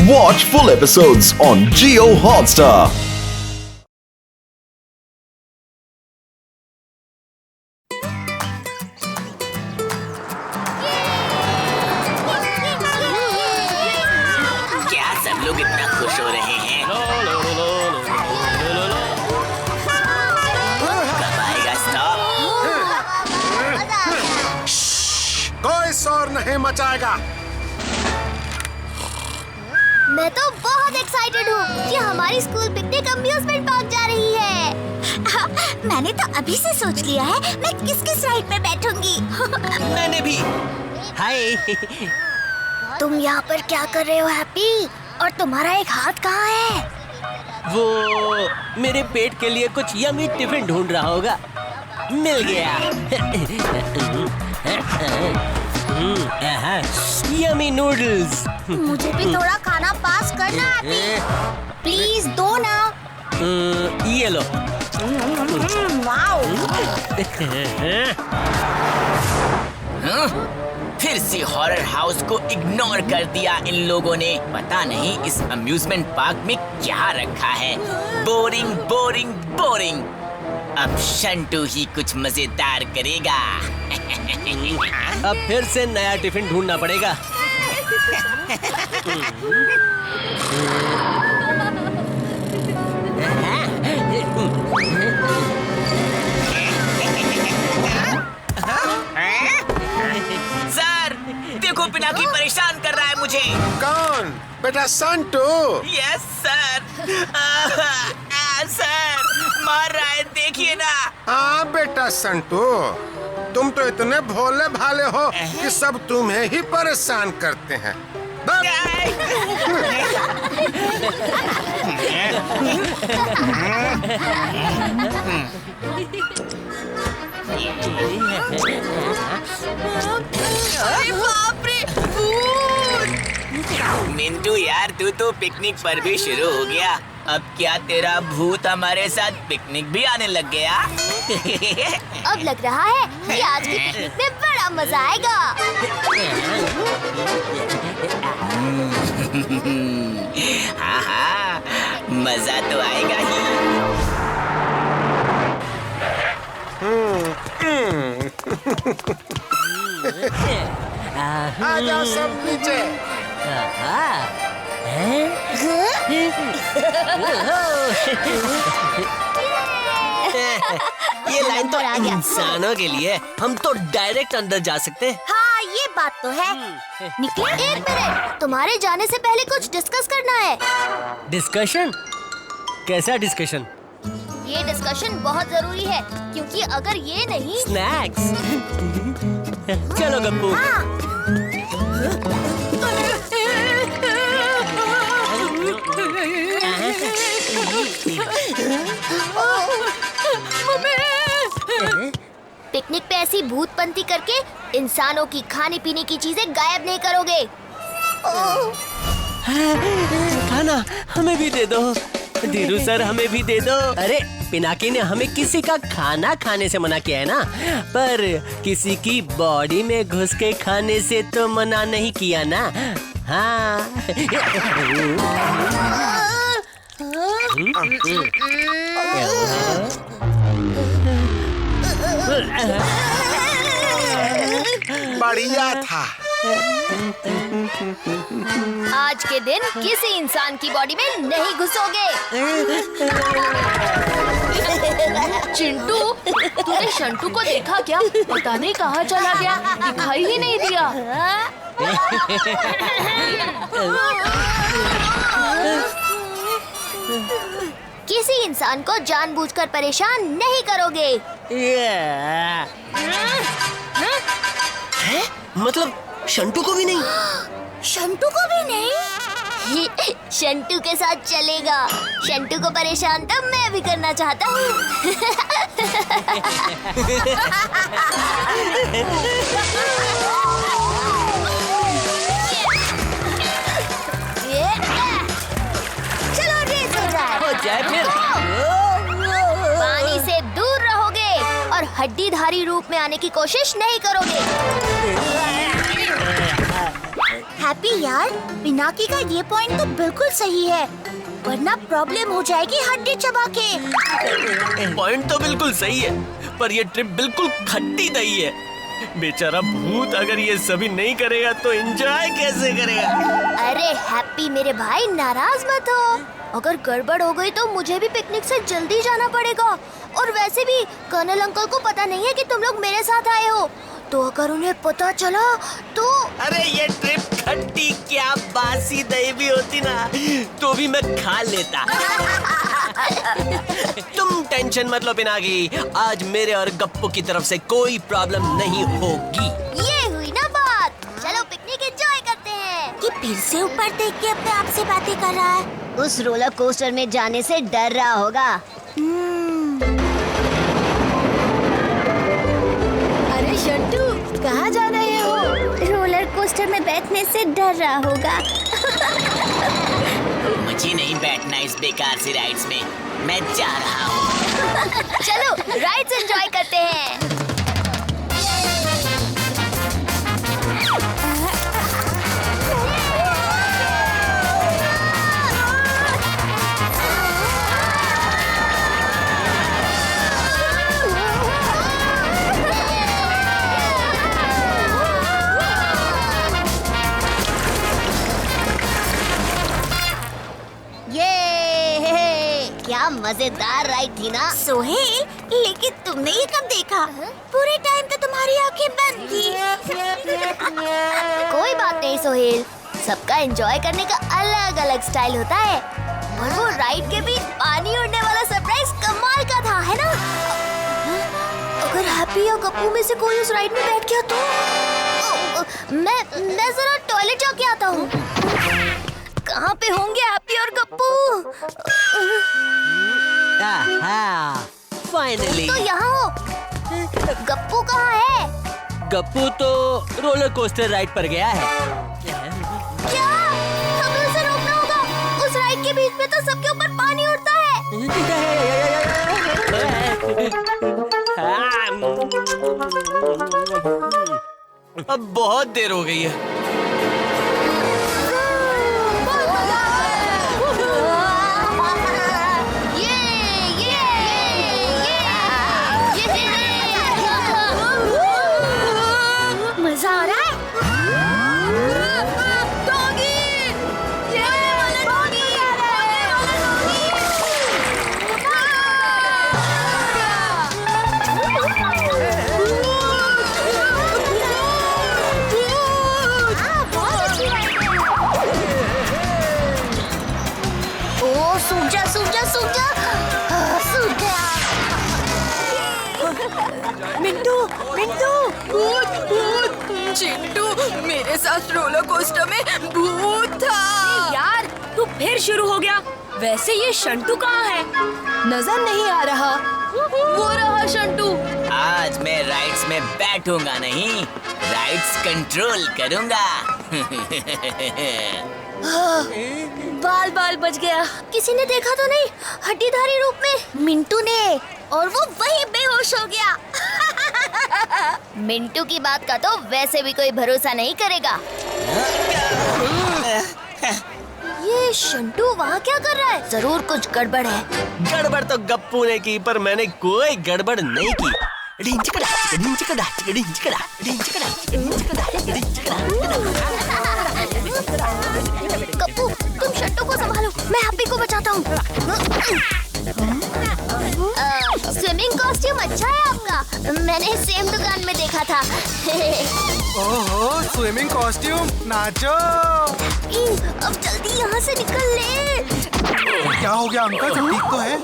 Watch full episodes on Jio Hotstar. क्या सब लोग इतना खुश हो रहे हैं? कब आएगा स्टॉप? कोई शोर नहीं मचाएगा। मैं तो बहुत एक्साइटेड हूँ कि हमारी स्कूल पिकनिक अम्यूजमेंट पार्क जा रही है। मैंने तो अभी से सोच लिया है मैं किस राइड पे बैठूंगी। मैंने भी। हाय। तुम यहाँ पर क्या कर रहे हो हैप्पी? और तुम्हारा एक हाथ कहाँ है? वो मेरे पेट के लिए कुछ यमी टिफिन ढूंढ रहा होगा। मिल गया। Yummy noodles. मुझे भी थोड़ा खाना पास करना हैप्पी। प्लीज दो ना। ये लो। वाओ। फिर से हॉरर हाउस को इग्नोर कर दिया इन लोगों ने। पता नहीं इस अम्यूजमेंट पार्क में क्या रखा है। Boring boring boring. अब शंटू ही कुछ मजेदार करेगा। अब फिर से नया टिफिन ढूंढना पड़ेगा। सर, देखो पिनाकी परेशान कर रहा है मुझे। कौन? बेटा संटू। Yes sir. सर मार रहा है, देखिए ना। हाँ बेटा संटू, तुम तो इतने भोले भाले हो कि सब तुम्हें ही परेशान करते हैं। अरे बाप रे, मिंटू यार, तू तो पिकनिक पर भी शुरू हो गया। अब क्या तेरा भूत हमारे साथ पिकनिक भी आने लग गया? अब लग रहा है कि आज की पिकनिक में बड़ा मजा आएगा। हाँ हाँ, मजा तो आएगा ही। आ जाओ सब नीचे। ये लाइन तो इंसानों के लिए, हम तो डायरेक्ट अंदर जा सकते हैं। हाँ ये बात तो है। निकले, एक मिनट, तुम्हारे जाने से पहले कुछ डिस्कस करना है। डिस्कशन? कैसा डिस्कशन? ये डिस्कशन बहुत जरूरी है क्योंकि अगर ये नहीं। स्नैक्स। चलो गप्पू। पिकनिक पे ऐसी भूतपंती करके इंसानों की खाने पीने की चीजें गायब नहीं करोगे। खाना हमें भी दे दो। धीरू सर, हमें भी दे दो। अरे पिनाकी ने हमें किसी का खाना खाने से मना किया है ना, पर किसी की बॉडी में घुस के खाने से तो मना नहीं किया ना। हाँ। बढ़िया था। आज के दिन किसी इंसान की बॉडी में नहीं घुसोगे। चिंटू, तूने शंटू को देखा क्या? पता नहीं कहाँ चला गया, दिखाई ही नहीं दिया। किसी इंसान को जानबूझकर परेशान नहीं करोगे। है? मतलब शंटू को भी नहीं? शंटू को भी नहीं? शंटू के साथ चलेगा। शंटू को परेशान तो मैं भी करना चाहता हूँ। चलो रेस हो जाए फिर। पानी से दूर रहोगे और हड्डीधारी रूप में आने की कोशिश नहीं करोगे। हैप्पी यार, पिनाकी का ये पॉइंट तो बिल्कुल सही है, वरना प्रॉब्लम हो जाएगी हड्डी चबा के। पॉइंट तो बिल्कुल सही है, पर ये ट्रिप बिल्कुल खट्टी दही है। बेचारा भूत अगर ये सभी नहीं करेगा तो एंजॉय कैसे करेगा? अरे हैप्पी मेरे भाई, नाराज मत हो। अगर गड़बड़ हो गई तो मुझे भी पिकनिक से जल्दी जाना पड़ेगा, और वैसे भी कर्नल अंकल को पता नहीं है कि तुम लोग मेरे साथ आए हो, तो अगर उन्हें पता चला तो। अरे ये ट्रिप खट्टी क्या बासी दही भी होती ना तो भी मैं खा लेता। तुम टेंशन मत लो पिनाकी, आज मेरे और गप्पू की तरफ से कोई प्रॉब्लम नहीं होगी। ये हुई ना बात। चलो पिकनिक एंजॉय करते हैं। ये फिर से ऊपर देख के अपने आप से बातें कर रहा है। उस रोलर कोस्टर में जाने से डर रहा होगा। अरे शंटू, कहाँ जा रहे हो? रोलर कोस्टर में बैठने से डर रहा होगा। मुझे नहीं बैठना इस बेकार सी राइड्स में, मैं जा रहा हूँ। चलो राइड्स एंजॉय करते हैं। क्या मजेदार राइड थी ना। सोहेल, लेकिन तुमने ये कब देखा? पूरे टाइम तो तुम्हारी आंखें बंद थी। कोई बात नहीं सोहेल, सबका एंजॉय करने का अलग अलग स्टाइल होता है, और वो राइड के बीच पानी उड़ने वाला सरप्राइज कमाल का था, है ना? अगर हैप्पी या गप्पू में से कोई उस राइड में बैठ गया तो मैं जरा टॉयलेट जाके आता हूँ। कहाँ पे होंगे हैप्पी और गप्पू? फाइनली तो यहाँ हो। गप्पू कहाँ है? गप्पू तो रोलर कोस्टर राइड पर गया है। क्या? हमें उसे रोकना होगा। उस राइड के बीच में तो सबके ऊपर पानी उड़ता है। अब बहुत देर हो गई है। मजा आ रहा है। मिंटू, मिंटू, भूत, भूत। चिंटू, मेरे साथ रोलर कोस्टर में भूत था। यार, तू फिर शुरू हो गया। वैसे ये शंटू कहाँ है? नजर नहीं आ रहा। वो रहा शंटू। आज मैं राइड्स में बैठूंगा नहीं, राइड्स कंट्रोल करूंगा। बाल बाल बच गया। किसी ने देखा तो नहीं? हड्डीधारी रूप में मिंटू ने, और वो वहीं बेहोश हो गया। मिंटू की बात का तो वैसे भी कोई भरोसा नहीं करेगा। ये शंटू वहाँ क्या कर रहा है? जरूर कुछ गड़बड़ है। गड़बड़ तो गप्पू ने की, पर मैंने कोई गड़बड़ नहीं की। गप्पू, तुम शंटू को संभालो, मैं हैप्पी को बचाता हूँ। स्विमिंग कॉस्ट्यूम अच्छा है आपका, मैंने सेम दुकान में देखा था। ओहो, स्विमिंग कॉस्ट्यूम, नाचो। अब जल्दी यहाँ से निकल ले। क्या हो गया अंकल, सब ठीक तो है?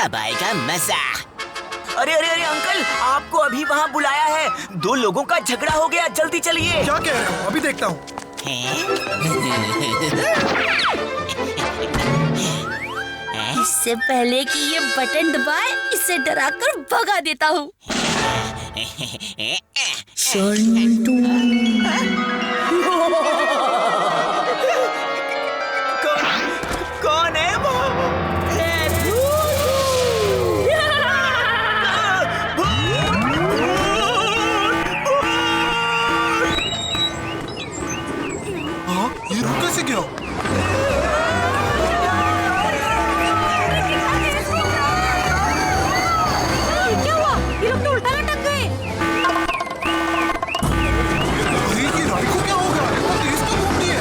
अब आएगा मजा। अरे अरे अरे अंकल, आपको अभी वहाँ बुलाया है। 2 लोगों का झगड़ा हो गया, जल्दी चलिए। क्या कह रहे हो? अभी देखता हूँ। इससे पहले कि ये बटन दबाए, इसे डराकर भगा देता हूँ। शंटू। कौन है वो? हाँ, ये रुक कैसे गया? क्या हुआ? ये लोग तो उल्टा लटक गए। अरे ये राइड को क्या हो गया? इतना तेज तो घूमती है।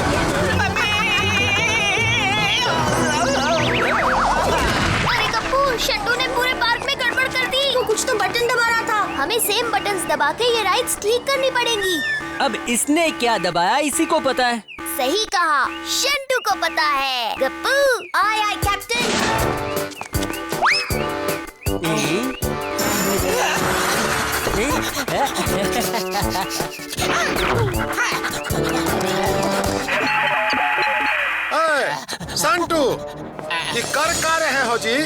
अरे गप्पू, शंटू ने पूरे पार्क में गड़बड़ कर दी। तो कुछ तो बटन दबा रहा था। हमें सेम बटन्स दबा के ये राइड्स ठीक करनी पड़ेंगी। अब इसने क्या दबाया इसी को पता है। सही कहा, शंटू को पता है। गप्पू, आय आय कैप्टन। संटू, ये कर क्या रहे हो जी?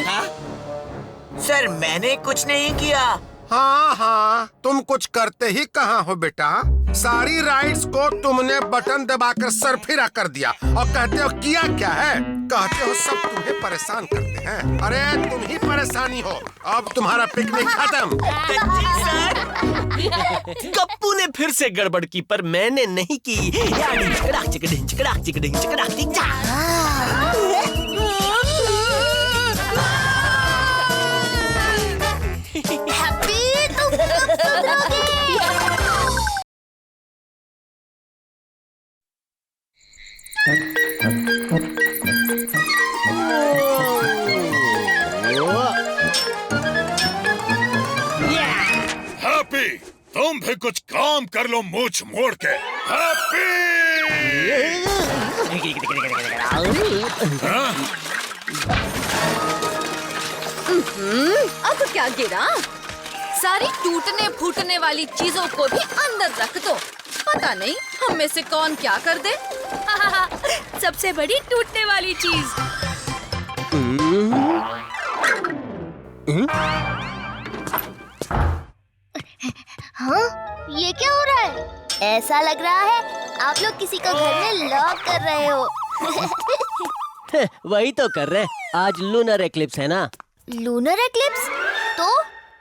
सर मैंने कुछ नहीं किया। हाँ हाँ, तुम कुछ करते ही कहाँ हो बेटा? सारी राइड्स को तुमने बटन दबाकर सरफिरा कर दिया और कहते हो किया क्या है? कहते हो सब तुम्हें परेशान करते हैं। अरे तुम ही परेशानी हो। अब तुम्हारा पिकनिक खत्म। गप्पू ने फिर से गड़बड़ की, पर मैंने नहीं की। हैप्पी, तुम कब सुधरोगे? हैप्पी, तुम भी कुछ काम कर लो मूंछ मोड़ के। हैप्पी! अब क्या गिरा? सारी टूटने फूटने वाली चीजों को भी अंदर रख दो। पता नहीं हम में से कौन क्या कर दे। सबसे बड़ी टूटने वाली चीज। हाँ, ये क्या हो रहा है? ऐसा लग रहा है आप लोग किसी को घर में लॉक कर रहे हो। वही तो कर रहे हैं। आज लूनर एक्लिप्स है ना। Lunar eclipse? तो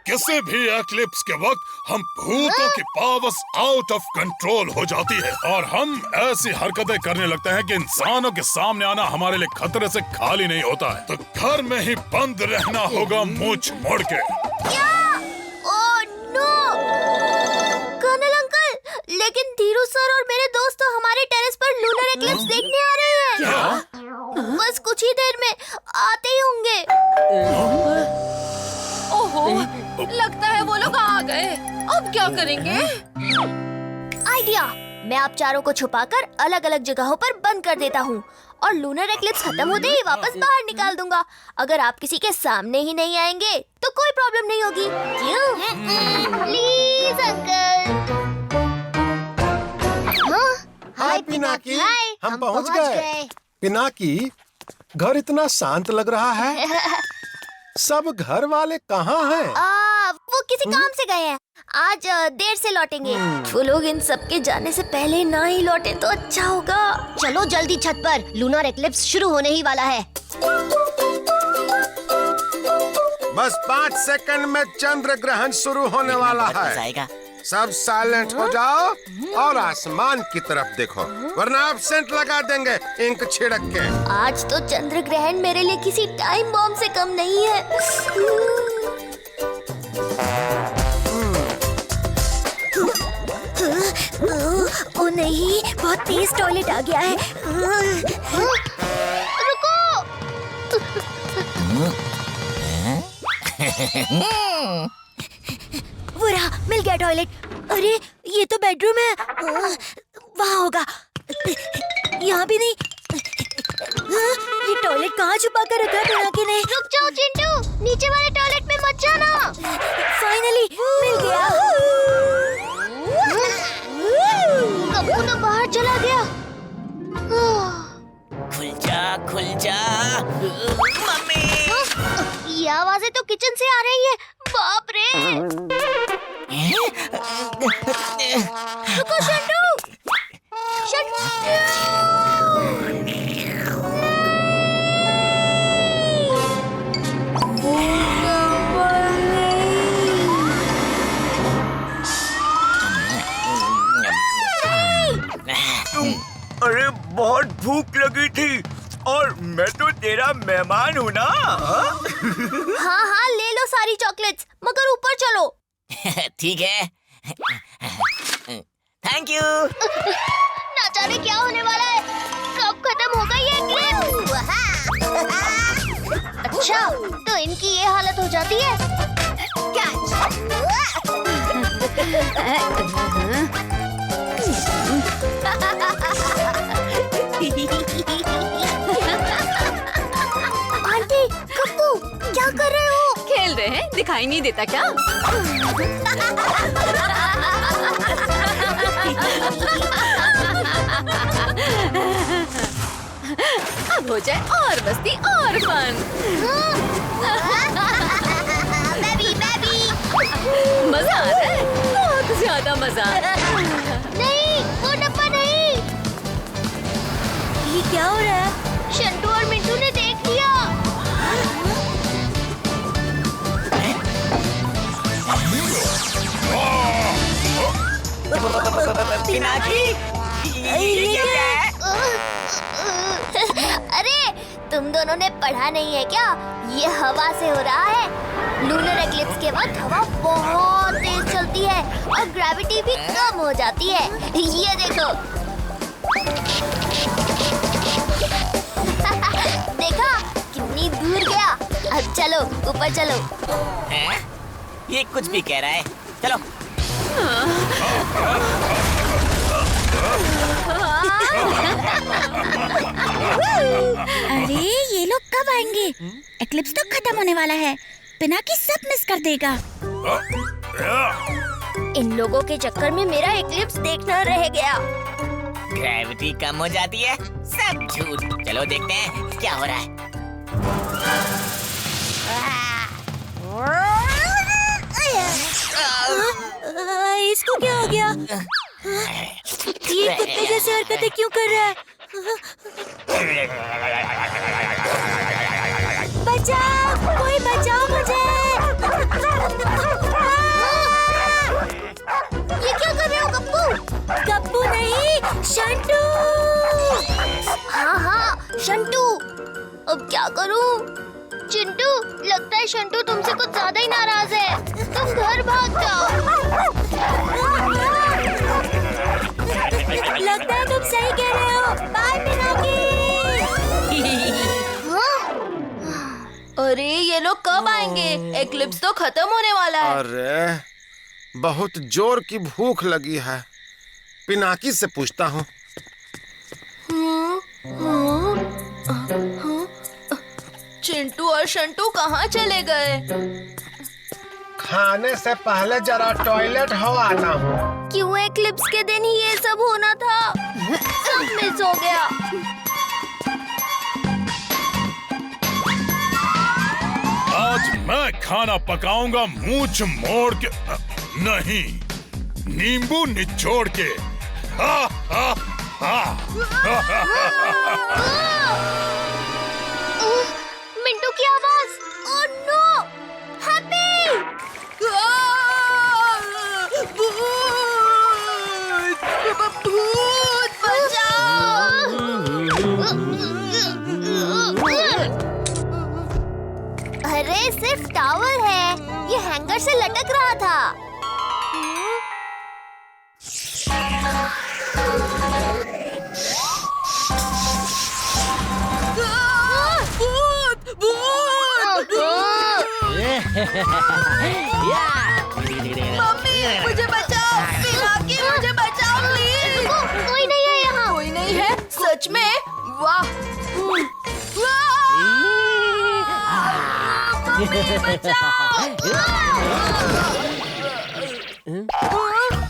किसी भी एक्लिप्स के वक्त हम भूतों की पावर्स आउट ऑफ कंट्रोल हो जाती है और हम ऐसी हरकतें करने लगते हैं कि इंसानों के सामने आना हमारे लिए खतरे से खाली नहीं होता है। तो घर में ही बंद रहना होगा मूंछ मोड़ के। क्या? Oh no! कर्नल अंकल, लेकिन धीरू सर और मेरे दोस्त तो हमारे टेरेस पर लूनर एक्लिप्स देखने आ रहे हैं। क्या? बस कुछ ही देर में आते ही होंगे। ओहो, लगता है वो लोग आ गए। अब क्या करेंगे? आइडिया! मैं आप चारों को छुपाकर अलग अलग जगहों पर बंद कर देता हूँ और लूनर एक्लिप्स खत्म होते ही वापस बाहर निकाल दूंगा। अगर आप किसी के सामने ही नहीं आएंगे तो कोई प्रॉब्लम नहीं होगी। क्यों? Please uncle. Hi Pinaki, hi, हम पहुँच गए। पिनाकी, घर इतना शांत लग रहा है। सब घर वाले कहाँ हैं? वो किसी काम से गए हैं। आज देर से लौटेंगे। वो लोग इन सब के जाने से पहले ना ही लौटे तो अच्छा होगा। चलो जल्दी छत पर, लूनर एक्लिप्स शुरू होने ही वाला है। बस 5 सेकंड में चंद्र ग्रहण शुरू होने वाला है। सब साइलेंट हो जाओ और आसमान की तरफ देखो, वरना एब्सेंट लगा देंगे इंक छिड़क के। आज तो चंद्र ग्रहण मेरे लिए किसी टाइम बॉम्ब से कम नहीं है। ओ नहीं, बहुत तेज टॉयलेट आ गया है। रुको! वो रहा, मिल गया टॉयलेट। अरे ये तो बेडरूम है। वहाँ होगा। यहाँ भी नहीं। ये टॉयलेट कहाँ छुपा कर रखा है पिनाकी ने? रुक जाओ चिंटू, नीचे वाले टॉयलेट में मत जाना। फाइनली मिल गया। कप्पू तो बाहर चला गया। खुल जा मम्मी। ये आवाजें तो किचन से आ रही है। बाप रे! रुको शंटू! अरे बहुत भूख लगी थी और मैं तो तेरा मेहमान हूँ ना। हाँ हाँ ले लो सारी चॉकलेट्स, मगर ऊपर चलो। ठीक है। Thank you. ना जाने क्या होने वाला है, कब खत्म होगा ये गेम। अच्छा तो इनकी ये हालत हो जाती है। आंटी कप्पू क्या कर रहे हो? खेल रहे हैं, दिखाई नहीं देता क्या? अब हो जाए और मस्ती और फन। बेबी बेबी मजा आ रहा है, बहुत ज्यादा मजा। नहीं वो डब्बा नहीं। ये क्या हो रहा है? शंटू और मिंटू ने देख लिया। पिनाकी, ये क्या है? अरे तुम दोनों ने पढ़ा नहीं है क्या? ये हवा से हो रहा है। लूनर एक्लिप्स के वक्त हवा बहुत तेज चलती है और ग्रेविटी भी कम हो जाती है। ये देखो। देखा कितनी दूर गया। अब चलो ऊपर चलो। हैं? ये कुछ भी कह रहा है, चलो। अरे ये लोग कब आएंगे? एक्लिप्स तो खत्म होने वाला है, पिनाकी सब मिस कर देगा। इन लोगों के चक्कर में मेरा एक्लिप्स देखना रह गया। ग्रेविटी कम हो जाती है, सब झूठ। चलो देखते हैं क्या हो रहा है। इसको क्या हो गया? ये कुत्ते जैसी हरकतें क्यों कर रहा है? बचाओ, कोई बचाओ मुझे। ये क्या कर रहे हो कप्पू? कप्पू नहीं, शंटू। हाँ हाँ शंटू। अब क्या करूं? चिंटू लगता है शंटू तुमसे कुछ ज्यादा ही नाराज है। तुम घर भाग जाओ। लगता है तुम सही कह रहे हो। बाय पिनाकी। अरे ये लोग कब आएंगे? एक्लिप्स तो खत्म होने वाला है। अरे बहुत जोर की भूख लगी है, पिनाकी से पूछता हूँ। चिंटू और शंटू कहाँ चले गए? खाने से पहले जरा टॉयलेट हो आता हूँ। क्यों एक्लिप्स के दिन ही ये सब होना था? सब मिस हो गया। आज मैं खाना पकाऊंगा मूंछ मोड़ के, नहीं, नींबू निचोड़ के। हा हा हा। मिंटू की आवाज। Oh no, happy. भूत अरे सिर्फ टॉवल है, ये हैंगर से लटक रहा था। भूत भूत। मम्मी मुझे बचाओ, पिनाकी मुझे बचाओ प्लीज। कोई नहीं है यहाँ। कोई नहीं है? सच में? वाह। मम्मी बचाओ।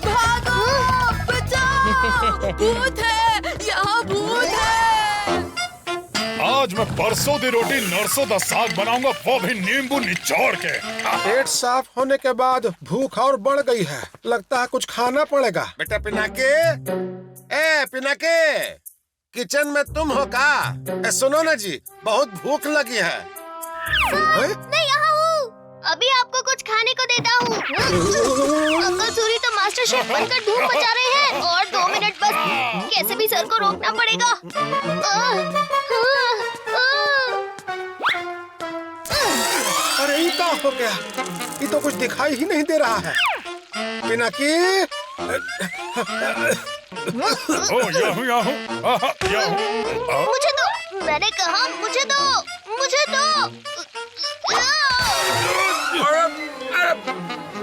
भागो, बचाओ। भूत है, यहाँ भूत है। आज मैं परसों दी रोटी नरसों दा साग बनाऊंगा, वो भी नींबू निचोड़ के। पेट साफ होने के बाद भूख और बढ़ गई है, लगता है कुछ खाना पड़ेगा। बेटा पिनाके, ए पिनाके, किचन में तुम हो का? सुनो ना जी, बहुत भूख लगी है। मैं यहाँ हूँ, अभी आपको कुछ खाने को देता हूँ। अंकल सूरी तो मास्टर शेफ बनकर धूम मचा रहे हैं और 2 मिनट बस। कैसे भी सर को रोकना पड़ेगा। अरे ये क्या हो गया? ये तो कुछ दिखाई ही नहीं दे रहा है। पिनाकी, मुझे दो, मैंने कहा मुझे दो, मुझे दो।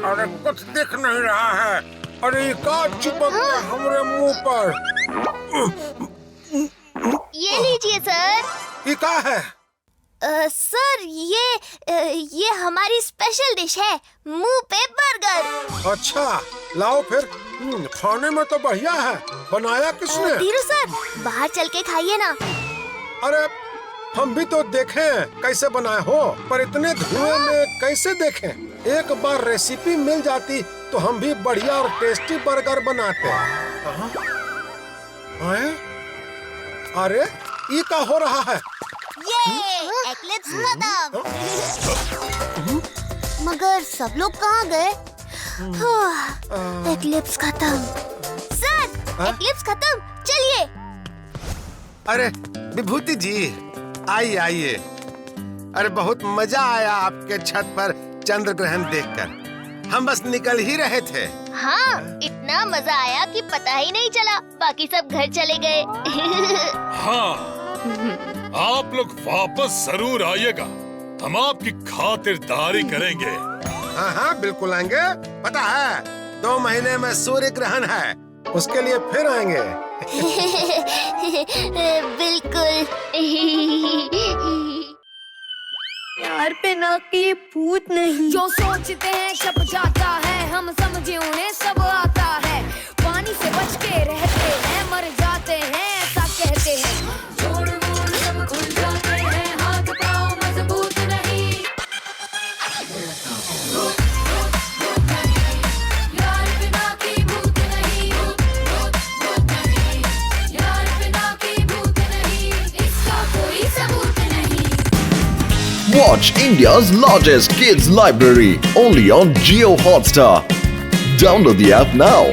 अरे कुछ दिख नहीं रहा है। अरे ये क्या चिपक गया हमारे मुंह पर? ये लीजिए सर। ये क्या है? सर ये हमारी स्पेशल डिश है, मुंह पे बर्गर। अच्छा लाओ फिर। खाने में तो बढ़िया है। बनाया किसने? धीरू सर, बाहर चल के खाइए ना। अरे हम भी तो देखें कैसे बनाए हो, पर इतने धुएं में कैसे देखें? एक बार रेसिपी मिल जाती तो हम भी बढ़िया और टेस्टी बर्गर बनाते। अरे ये क्या हो रहा है? ये एक्लिप्स खत्म। मगर सब लोग कहाँ गए? एक्लिप्स खत्म। सर, एक्लिप्स खत्म, चलिए। अरे विभूति जी, आइए आइए। अरे बहुत मजा आया आपके छत पर चंद्र ग्रहण देखकर। हम बस निकल ही रहे थे। हाँ, इतना मजा आया कि पता ही नहीं चला। बाकी सब घर चले गए। हाँ, आप लोग वापस जरूर आइएगा। हम आपकी खातिरदारी करेंगे। हाँ हाँ बिल्कुल आएंगे। पता है 2 महीने में सूर्य ग्रहण है, उसके लिए फिर आएंगे। बिल्कुल। यार पिनाकी भूत नहीं। जो सोचते हैं छप जाता है, हम समझे उन्हें सब आता है। पानी से बच के रहते हैं, मर जाते हैं ऐसा कहते हैं। जोड़ मोड़ सब खुल जाते हैं, हाथ पाँव मजबूत नहीं। यार पिनाकी भूत नहीं, भूत नहीं। यार पिनाकी भूत नहीं, इसका कोई सबूत नहीं। Watch India's largest kids library only on Jio Hotstar. Download the app now.